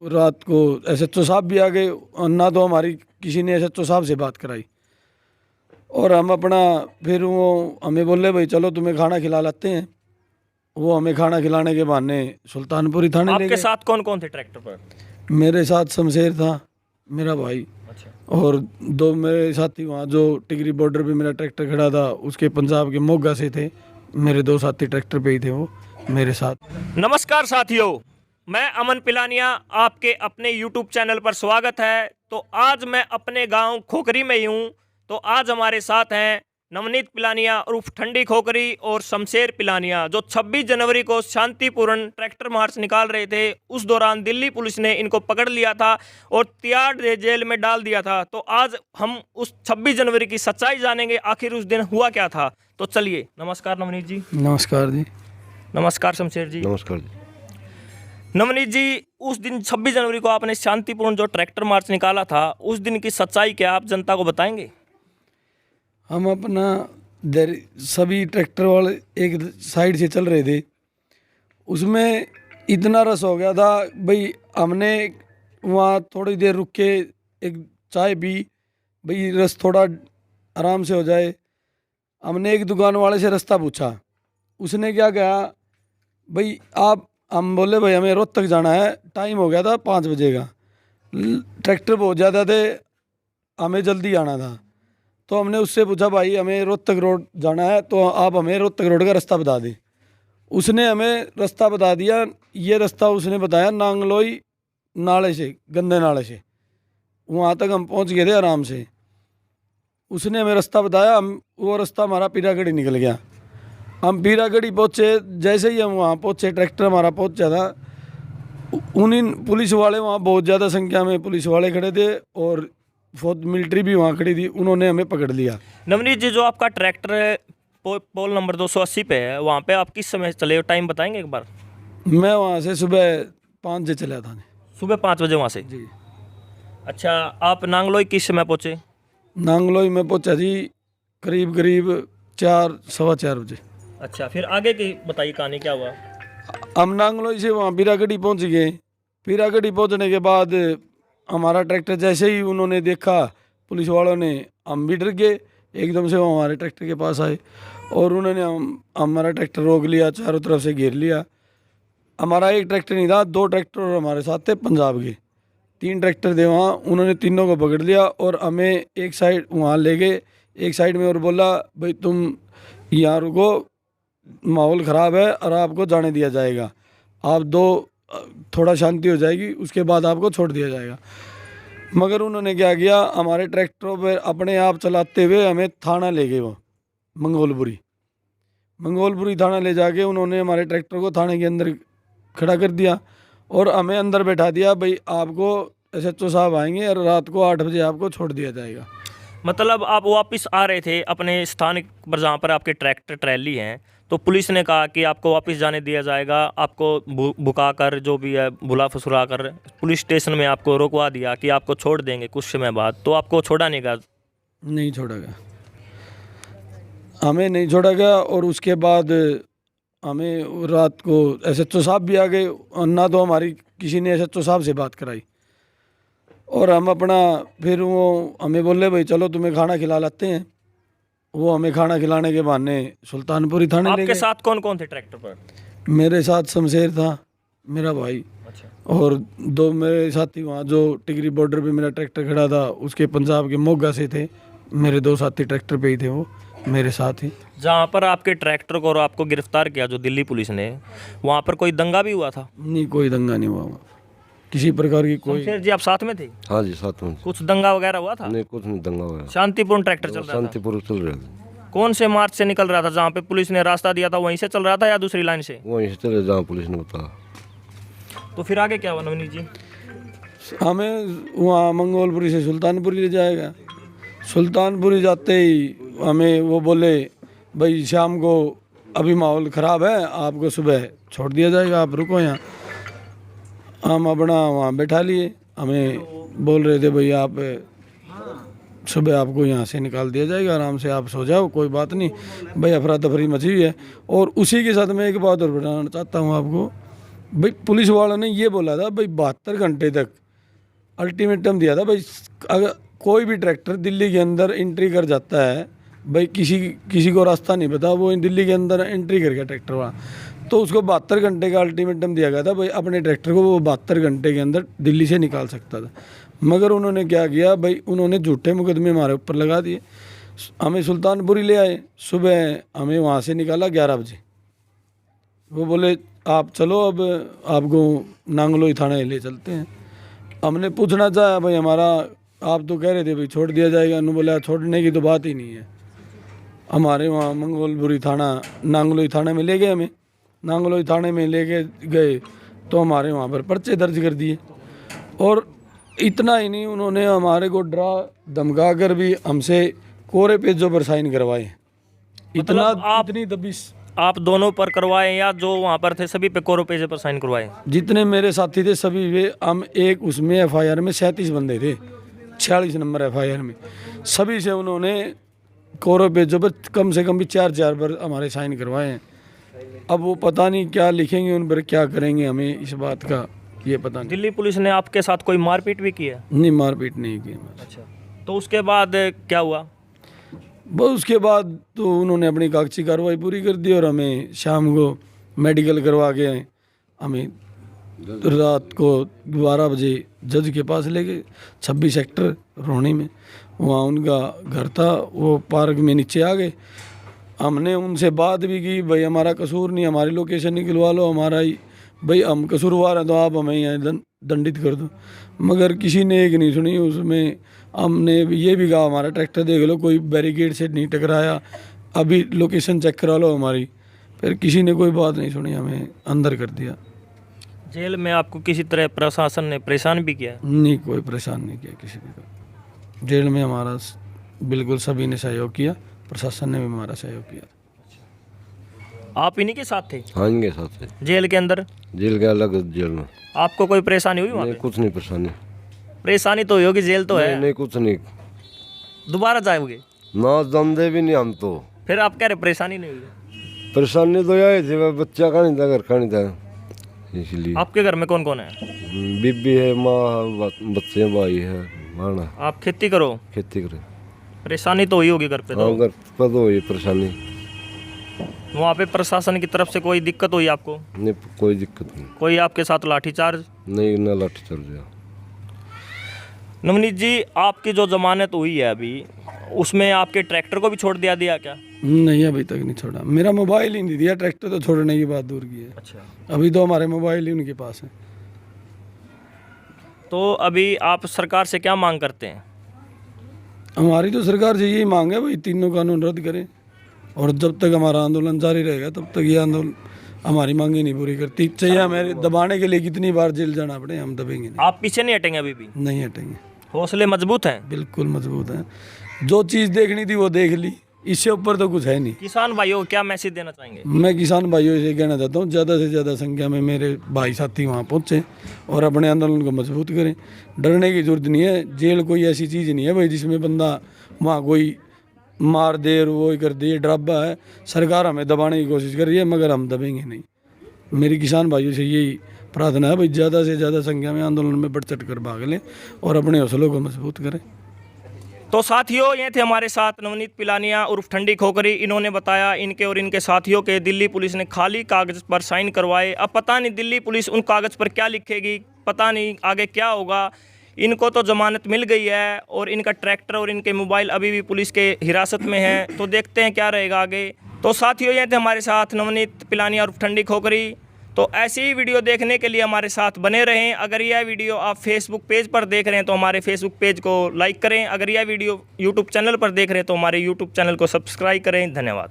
रात को एसएचओ साहब भी आ गए और ना तो हमारी किसी ने एसएचओ साहब से बात कराई। और हम अपना फिर वो हमें बोले भाई चलो तुम्हें खाना खिला लाते हैं। वो हमें खाना खिलाने के बहाने सुल्तानपुरी थाने ले आपके गए। साथ कौन कौन थे ट्रैक्टर पर? मेरे साथ शमशेर था, मेरा भाई, अच्छा। और दो मेरे साथी वहाँ जो टिगरी बॉर्डर पे मेरा ट्रैक्टर खड़ा था उसके पंजाब के मोगा से थे। मेरे दो साथी ट्रैक्टर पे ही थे वो मेरे साथ। नमस्कार साथियों, मैं अमन पिलानिया, आपके अपने YouTube चैनल पर स्वागत है। तो आज मैं अपने गांव खोखरी में ही हूँ। तो आज हमारे साथ हैं नवनीत पिलानिया उर्फ ठंडी खोखरी और शमशेर पिलानिया, जो 26 जनवरी को शांतिपूर्ण ट्रैक्टर मार्च निकाल रहे थे। उस दौरान दिल्ली पुलिस ने इनको पकड़ लिया था और तिहाड़ जेल में डाल दिया था। तो आज हम उस 26 जनवरी की सच्चाई जानेंगे, आखिर उस दिन हुआ क्या था। तो चलिए। नमस्कार नवनीत जी। नमस्कार जी। नमस्कार शमशेर जी। नमस्कार जी। नवनीत जी, उस दिन 26 जनवरी को आपने शांतिपूर्ण जो ट्रैक्टर मार्च निकाला था, उस दिन की सच्चाई क्या आप जनता को बताएंगे? हम अपना सभी ट्रैक्टर वाले एक साइड से चल रहे थे। उसमें इतना रस हो गया था भाई, हमने वहाँ थोड़ी देर रुक के एक चाय पी, भाई रस थोड़ा आराम से हो जाए। हमने एक दुकान वाले से रास्ता पूछा। उसने क्या कहा, भाई आप, हम बोले भाई हमें रोहतक जाना है, टाइम हो गया था 5 बजे का, ट्रैक्टर बहुत ज़्यादा थे, हमें जल्दी आना था। तो हमने उससे पूछा भाई हमें रोहतक रोड जाना है, तो आप हमें रोहतक रोड का रास्ता बता दें। उसने हमें रास्ता बता दिया। ये रास्ता उसने बताया नांगलोई नाले से, गंदे नाले से, वहाँ तक हम पहुँच गए थे आराम से। उसने हमें रास्ता बताया, हम वो रास्ता हमारा पीरागढ़ी निकल गया। हम पीरागढ़ी पहुँचे, जैसे ही हम वहाँ पहुँचे ट्रैक्टर हमारा पहुँचा था, उन्हीं पुलिस वाले वहाँ बहुत ज़्यादा संख्या में पुलिस वाले खड़े थे और फौज मिलिट्री भी वहाँ खड़ी थी। उन्होंने हमें पकड़ लिया। नवनीत जी, जो आपका ट्रैक्टर पोल नंबर 280 पे है, वहाँ पे आप किस समय चले हो, टाइम बताएंगे एक बार? मैं वहाँ से सुबह 5 बजे चला था। सुबह 5 बजे वहाँ से जी। अच्छा, आप नांगलोई किस समय पहुँचे? नांगलोई में पहुँचा जी करीब करीब 4 सवा 4 बजे। अच्छा, फिर आगे की बताइए, कहानी क्या हुआ? हम नांगलोई से वहाँ पीरागढ़ी पहुँच गए। पीरागढ़ी पहुँचने के बाद हमारा ट्रैक्टर जैसे ही उन्होंने देखा पुलिस वालों ने, हम भी डर गए। एकदम से वो हमारे ट्रैक्टर के पास आए और उन्होंने हमारा ट्रैक्टर रोक लिया, चारों तरफ से घेर लिया। हमारा एक ट्रैक्टर नहीं था, 2 ट्रैक्टर और हमारे साथ थे पंजाब के 3 ट्रैक्टर थे वहाँ। उन्होंने तीनों को पकड़ लिया और हमें एक साइड वहाँ ले गए, एक साइड में, और बोला भाई तुम यहाँ रुको, माहौल ख़राब है और आपको जाने दिया जाएगा। आप थोड़ा शांति हो जाएगी, उसके बाद आपको छोड़ दिया जाएगा। मगर उन्होंने क्या किया, हमारे ट्रैक्टरों पर अपने आप चलाते हुए हमें थाना ले गए। वो मंगोलपुरी थाना ले जाके उन्होंने हमारे ट्रैक्टर को थाने के अंदर खड़ा कर दिया और हमें अंदर बैठा दिया। भाई आपको एसएचओ साहब आएंगे और रात को 8 बजे आपको छोड़ दिया जाएगा। मतलब आप वापस आ रहे थे अपने स्थान पर जहाँ पर आपके ट्रैक्टर ट्रैली हैं, तो पुलिस ने कहा कि आपको वापस जाने दिया जाएगा। आपको बुका कर, जो भी है बुला फुसुरा कर, पुलिस स्टेशन में आपको रोकवा दिया कि आपको छोड़ देंगे कुछ समय बाद। तो आपको छोड़ा नहीं गया? नहीं छोड़ा गया, हमें नहीं छोड़ा गया। और उसके बाद हमें रात को एसएचओ साहब भी आ गए और ना तो हमारी किसी ने एसएचओ साहब से बात कराई। और हम अपना फिर वो हमें बोले भाई चलो तुम्हें खाना खिला लाते हैं। वो हमें खाना खिलाने के बहाने सुल्तानपुरी थाने ले आपके गए। साथ कौन कौन थे ट्रैक्टर पर? मेरे साथ शमशेर था, मेरा भाई, अच्छा। और 2 मेरे साथी वहाँ जो टिगरी बॉर्डर पे मेरा ट्रैक्टर खड़ा था उसके पंजाब के मोगा से थे। मेरे 2 साथी ट्रैक्टर पे ही थे, वो मेरे साथ ही। जहाँ पर आपके ट्रैक्टर को और आपको गिरफ्तार किया जो दिल्ली पुलिस ने, वहाँ पर कोई दंगा भी हुआ था? नहीं, कोई दंगा नहीं हुआ वहाँ, किसी प्रकार की कोई। शमशेर जी, आप साथ में थे? हाँ जी, साथ में। कुछ दंगा वगैरह हुआ था? नहीं, कुछ नहीं दंगा हुआ। शांतिपूर्ण ट्रैक्टर चल रहा था? शांतिपूर्वक चल रहा था। कौन से मार्च से निकल रहा था? जहाँ पे पुलिस ने रास्ता दिया था वहीं से चल रहा था या दूसरी लाइन से? वहीं से चले जहाँ पुलिस ने बताया। तो फिर आगे क्या हुआ नवनीत जी? हमें वहाँ मंगोलपुरी से सुल्तानपुरी ले जाएगा। सुल्तानपुरी जाते ही हमें वो बोले भाई शाम को अभी माहौल ख़राब है, आपको सुबह छोड़ दिया जाएगा, आप रुको यहाँ। हम अपना वहाँ बैठा लिए। हमें बोल रहे थे भाई आप सुबह आपको यहाँ से निकाल दिया जाएगा, आराम से आप सो जाओ, कोई बात नहीं। भाई अफरा तफरी मची हुई है। और उसी के साथ मैं एक बात और बताना चाहता हूँ आपको भाई पुलिस वालों ने ये बोला था भाई 72 घंटे तक अल्टीमेटम दिया था भाई, अगर कोई भी ट्रैक्टर दिल्ली के अंदर एंट्री कर जाता है, भाई किसी को रास्ता नहीं पता, वो दिल्ली के अंदर एंट्री कर गया ट्रैक्टर वाला, तो उसको 72 घंटे का अल्टीमेटम दिया गया था भाई, अपने ट्रैक्टर को वो 72 घंटे के अंदर दिल्ली से निकाल सकता था। मगर उन्होंने क्या किया भाई, उन्होंने झूठे मुकदमे हमारे ऊपर लगा दिए। हमें सुल्तानपुरी ले आए, सुबह हमें वहाँ से निकाला 11 बजे। वो बोले आप चलो, अब आपको नांगलोई थाने ले चलते हैं। हमने पूछना चाहा भाई हमारा, आप तो कह रहे थे भाई छोड़ दिया जाएगा, उन्होंने बोला छोड़ने की तो बात ही नहीं है। हमारे वहाँ मंगोलपुरी थाना नांगलोई थाने में ले गए हमें, नांगलोई थाने में ले गए तो हमारे वहाँ पर पर्चे दर्ज कर दिए। और इतना ही नहीं, उन्होंने हमारे को डरा धमका कर भी हमसे कोरे पेजों पर साइन करवाए। इतना इतनी दबिश आप दोनों पर करवाए या जो वहाँ पर थे सभी पे कोरो पेज पर साइन करवाए? जितने मेरे साथी थे सभी वे, हम एक उसमें एफआईआर में 37 बंदे थे, 46 नंबर एफआईआर में, सभी से उन्होंने कोरो पेजों पर कम से कम भी 4 बार हमारे साइन करवाए हैं। अब वो पता नहीं क्या लिखेंगे उन पर, क्या करेंगे, हमें इस बात का ये पता नहीं। दिल्ली पुलिस ने आपके साथ कोई मारपीट भी की है? नहीं, मारपीट नहीं की। अच्छा, तो उसके बाद क्या हुआ? बस उसके बाद तो उन्होंने अपनी कागजी कार्रवाई पूरी कर दी और हमें शाम को मेडिकल करवा के हमें रात को 12 बजे जज के पास ले गए, 26 सेक्टर रोहनी में, वहाँ उनका घर था, वो पार्क में नीचे आ गए। हमने उनसे बात भी की भाई हमारा कसूर नहीं, हमारी लोकेशन निकलवा लो, हमारा ही भाई हम कसूरवार हैं तो आप हमें यहाँ दंडित कर दो। मगर किसी ने एक नहीं सुनी। उसमें हमने ये भी कहा हमारा ट्रैक्टर देख लो, कोई बैरिकेड से नहीं टकराया, अभी लोकेशन चेक करा लो हमारी। फिर किसी ने कोई बात नहीं सुनी, हमें अंदर कर दिया। जेल में आपको किसी तरह प्रशासन ने परेशान भी किया? नहीं, कोई परेशान नहीं किया किसी को। जेल में हमारा बिल्कुल सभी ने सहयोग किया, प्रशासन ने भी हमारा सहयोग किया। आप इन्हीं के साथ थे? हाँ, इनके साथ है। जेल के अंदर? जेल के अलग जेल में। आपको कोई परेशानी हुई वहाँ नहीं, पे? कुछ नहीं परेशानी। परेशानी तो होगी, जेल तो है। नहीं, कुछ नहीं। दोबारा जाओगे? ना जानते भी नहीं हम तो। फिर आप कह रहे परेशानी नहीं हुई? परेशानी तो यही थी, बच्चा का नहीं था, घर का नहीं था, इसलिए। आपके घर में कौन कौन है? बीबी है, माँ है, बच्चे हैं, भाई है, माना। आप खेती करो? खेती करे। परेशानी तो हुई होगी घर पे? हाँ, घर पर तो हुई परेशानी। वहाँ पे प्रशासन की तरफ से कोई दिक्कत हुई आपको? नहीं, कोई दिक्कत नहीं। कोई आपके साथ लाठीचार्ज? नहीं, ना लाठी चल रहा। नवनीत जी, आपकी जो जमानत हुई है अभी, उसमें आपके ट्रैक्टर को भी छोड़ दिया क्या? नहीं, अभी तक नहीं छोड़ा। मेरा मोबाइल ही नहीं दिया, ट्रैक्टर तो छोड़ने की बात दूर की है। अच्छा, अभी तो हमारे मोबाइल ही उनके पास है। तो अभी आप सरकार से क्या मांग करते हैं? हमारी तो सरकार से यही मांग है भाई, तीनों कानून रद्द करें, और जब तक हमारा आंदोलन जारी रहेगा तब तक ये आंदोलन हमारी मांगे नहीं पूरी करती। चाहिए हमें दबाने के लिए कितनी बार जेल जाना पड़े, हम दबेंगे नहीं। आप पीछे नहीं हटेंगे अभी भी? नहीं हटेंगे। हौसले मजबूत हैं? बिल्कुल मजबूत हैं। जो चीज़ देखनी थी वो देख ली, इससे ऊपर तो कुछ है नहीं। किसान भाइयों को क्या मैसेज देना चाहेंगे? मैं किसान भाइयों से कहना चाहता हूँ, ज़्यादा से ज़्यादा संख्या में मेरे भाई साथी वहाँ पहुँचे और अपने आंदोलन को मजबूत करें। डरने की जरूरत नहीं है। जेल कोई ऐसी चीज़ नहीं है भाई जिसमें बंदा वहाँ कोई मार दे और वो कर दे, ड्राबा है। सरकार हमें दबाने की कोशिश कर रही है, मगर हम दबेंगे नहीं। मेरी किसान भाइयों से यही प्रार्थना है भाई, ज़्यादा से ज़्यादा संख्या में आंदोलन में बढ़ चढ़ कर भाग लें और अपने हौसलों को मजबूत करें। तो साथियों, ये थे हमारे साथ नवनीत पिलानिया उर्फ ठंडी खोखरी। इन्होंने बताया इनके और इनके साथियों के दिल्ली पुलिस ने खाली कागज़ पर साइन करवाए। अब पता नहीं दिल्ली पुलिस उन कागज़ पर क्या लिखेगी, पता नहीं आगे क्या होगा। इनको तो जमानत मिल गई है और इनका ट्रैक्टर और इनके मोबाइल अभी भी पुलिस के हिरासत में है, तो देखते हैं क्या रहेगा आगे। तो साथियों, ये थे हमारे साथ नवनीत पिलानिया उर्फ ठंडी खोखरी। तो ऐसी ही वीडियो देखने के लिए हमारे साथ बने रहें। अगर यह वीडियो आप फेसबुक पेज पर देख रहे हैं तो हमारे फेसबुक पेज को लाइक करें। अगर यह वीडियो यूट्यूब चैनल पर देख रहे हैं तो हमारे यूट्यूब चैनल को सब्सक्राइब करें। धन्यवाद।